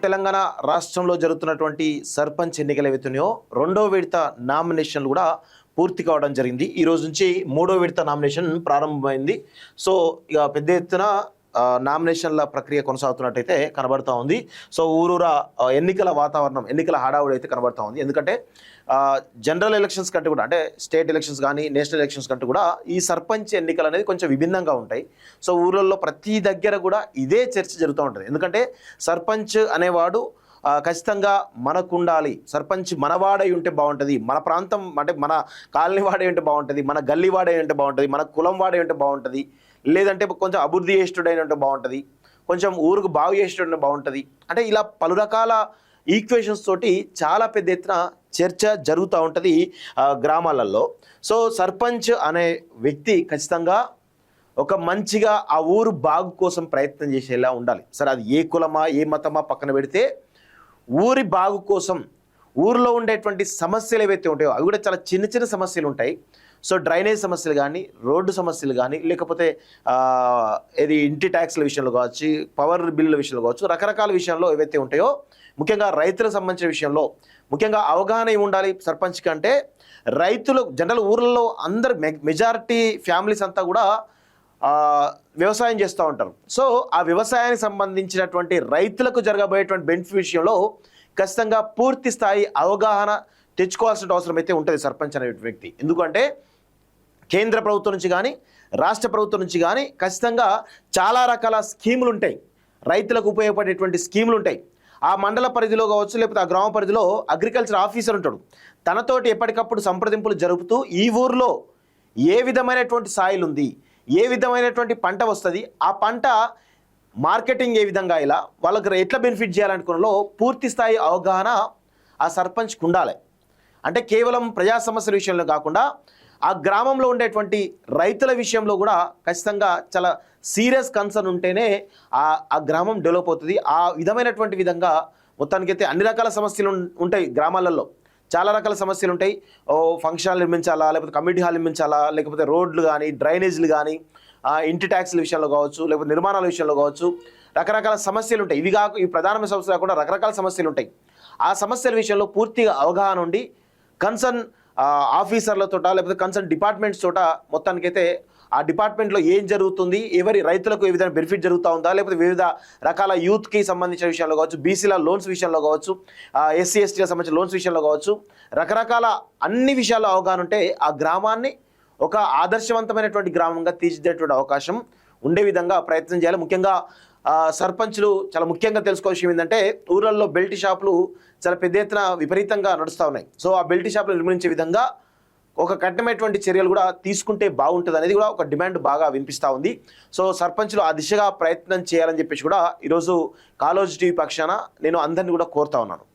తెలంగాణ రాష్ట్రంలో జరుగుతున్నటువంటి సర్పంచ్ ఎన్నికలు ఏవైతున్నాయో రెండో విడత నామినేషన్లు కూడా పూర్తి కావడం జరిగింది. ఈ రోజు నుంచి మూడో విడత నామినేషన్ ప్రారంభమైంది. సో ఇక పెద్ద ఎత్తున నామినేషన్ల ప్రక్రియ కొనసాగుతున్నట్టయితే కనబడతా ఉంది. సో ఊరూరా ఎన్నికల వాతావరణం, ఎన్నికల హడావుడి అయితే కనబడతా ఉంది. ఎందుకంటే జనరల్ ఎలక్షన్స్ కంటే కూడా, అంటే స్టేట్ ఎలక్షన్స్ కానీ నేషనల్ ఎలక్షన్స్ కంటే కూడా ఈ సర్పంచ్ ఎన్నికలు అనేది కొంచెం విభిన్నంగా ఉంటాయి. సో ఊళ్ళల్లో ప్రతి దగ్గర కూడా ఇదే చర్చ జరుగుతూ ఉంటుంది. ఎందుకంటే సర్పంచ్ అనేవాడు ఖచ్చితంగా మనకు ఉండాలి, సర్పంచ్ మనవాడై ఉంటే బాగుంటుంది, మన ప్రాంతం అంటే మన కాలనీ వాడే ఉంటే బాగుంటుంది, మన గల్లీ వాడే ఉంటే బాగుంటుంది, మన కులం వాడే ఉంటే బాగుంటుంది, లేదంటే కొంచెం అభివృద్ధి చేసేటైన ఉంటే బాగుంటుంది, కొంచెం ఊరుకు బాగు చేసేటైనా బాగుంటుంది. అంటే ఇలా పలు రకాల ఈక్వేషన్స్ తోటి చాలా పెద్ద ఎత్తున చర్చ జరుగుతూ ఉంటుంది గ్రామాలలో. సో సర్పంచ్ అనే వ్యక్తి ఖచ్చితంగా ఒక మంచిగా ఆ ఊరు బాగు కోసం ప్రయత్నం చేసేలా ఉండాలి. సరే అది ఏ కులమా ఏ మతమా పక్కన పెడితే ఊరి బాగు కోసం ఊరిలో ఉండేటువంటి సమస్యలు ఏవైతే ఉంటాయో అవి కూడా చాలా చిన్న చిన్న సమస్యలు ఉంటాయి. సో డ్రైనేజ్ సమస్యలు కానీ, రోడ్డు సమస్యలు కానీ, లేకపోతే ఇది ఇంటి ట్యాక్స్ల విషయంలో కావచ్చు, పవర్ బిల్లుల విషయంలో కావచ్చు, రకరకాల విషయంలో ఏవైతే ఉంటాయో ముఖ్యంగా రైతులకు సంబంధించిన విషయంలో ముఖ్యంగా అవగాహన ఏమి ఉండాలి సర్పంచ్ కంటే. రైతులు జనరల్ ఊర్లలో అందరు మెజారిటీ ఫ్యామిలీస్ అంతా కూడా వ్యవసాయం చేస్తూ ఉంటారు. సో ఆ వ్యవసాయానికి సంబంధించినటువంటి రైతులకు జరగబోయేటువంటి బెనిఫిట్ విషయంలో ఖచ్చితంగా పూర్తి స్థాయి అవగాహన తెచ్చుకోవాల్సిన అవసరం అయితే ఉంటుంది సర్పంచ్ అనే వ్యక్తి. ఎందుకంటే కేంద్ర ప్రభుత్వం నుంచి కానీ రాష్ట్ర ప్రభుత్వం నుంచి కానీ ఖచ్చితంగా చాలా రకాల స్కీములు ఉంటాయి, రైతులకు ఉపయోగపడేటువంటి స్కీములు ఉంటాయి. ఆ మండల పరిధిలో కావచ్చు, లేకపోతే ఆ గ్రామ పరిధిలో అగ్రికల్చర్ ఆఫీసర్ ఉంటాడు, తనతోటి ఎప్పటికప్పుడు సంప్రదింపులు జరుపుతూ ఈ ఊరిలో ఏ విధమైనటువంటి సాయిల్ ఉంది, ఏ విధమైనటువంటి పంట వస్తుంది, ఆ పంట మార్కెటింగ్ ఏ విధంగా, ఇలా వాళ్ళకి ఎట్లా బెనిఫిట్ చేయాలనుకున్నలో పూర్తి స్థాయి అవగాహన ఆ సర్పంచ్కి ఉండాలి. అంటే కేవలం ప్రజా సమస్యల విషయంలో కాకుండా ఆ గ్రామంలో ఉండేటువంటి రైతుల విషయంలో కూడా ఖచ్చితంగా చాలా సీరియస్ కన్సర్న్ ఉంటేనే ఆ గ్రామం డెవలప్ అవుతుంది. ఆ విధమైనటువంటి విధంగా మొత్తానికైతే అన్ని రకాల సమస్యలు ఉంటాయి గ్రామాలలో, చాలా రకాల సమస్యలు ఉంటాయి. ఫంక్షన్ హాల్ నిర్మించాలా, లేకపోతే కమ్యూనిటీ హాల్ నిర్మించాలా, లేకపోతే రోడ్లు కానీ, డ్రైనేజీలు కానీ, ఇంటి ట్యాక్స్ల విషయంలో కావచ్చు, లేకపోతే నిర్మాణాల విషయంలో కావచ్చు, రకరకాల సమస్యలు ఉంటాయి. ఈ ప్రధానమైన సమస్యలు కాకుండా రకరకాల సమస్యలు ఉంటాయి. ఆ సమస్యల విషయంలో పూర్తిగా అవగాహన ఉండి కన్సర్న్ ఆఫీసర్లతో లేకపోతే కన్సర్న్ డిపార్ట్మెంట్స్ తోట మొత్తానికైతే ఆ డిపార్ట్మెంట్లో ఏం జరుగుతుంది, ఎవరి రైతులకు ఏ విధంగా బెనిఫిట్ జరుగుతూ ఉందా, లేకపోతే వివిధ రకాల యూత్కి సంబంధించిన విషయంలో కావచ్చు, బీసీల లోన్స్ విషయంలో కావచ్చు, ఎస్సీ ఎస్టీలకు సంబంధించిన లోన్స్ విషయంలో కావచ్చు, రకరకాల అన్ని విషయాల్లో అవగాహన ఉంటే ఆ గ్రామాన్ని ఒక ఆదర్శవంతమైనటువంటి గ్రామంగా తీర్చిదిద్దేటువంటి అవకాశం ఉండే విధంగా ప్రయత్నం చేయాలి. ముఖ్యంగా సర్పంచ్లు చాలా ముఖ్యంగా తెలుసుకోవాల్సిన విషయం ఏంటంటే ఊర్లలో బెల్ట్ షాపులు చాలా పెద్ద ఎత్తున విపరీతంగా నడుస్తూ ఉన్నాయి. సో ఆ బెల్ట్ షాపులు నిర్మించే విధంగా ఒక కఠినమైనటువంటి చర్యలు కూడా తీసుకుంటే బాగుంటుంది అనేది కూడా ఒక డిమాండ్ బాగా వినిపిస్తూ ఉంది. సో సర్పంచ్లు ఆ దిశగా ప్రయత్నం చేయాలని చెప్పేసి కూడా ఈరోజు కాలోజీ టీవీ పక్షాన నేను అందరినీ కూడా కోరుతా ఉన్నాను.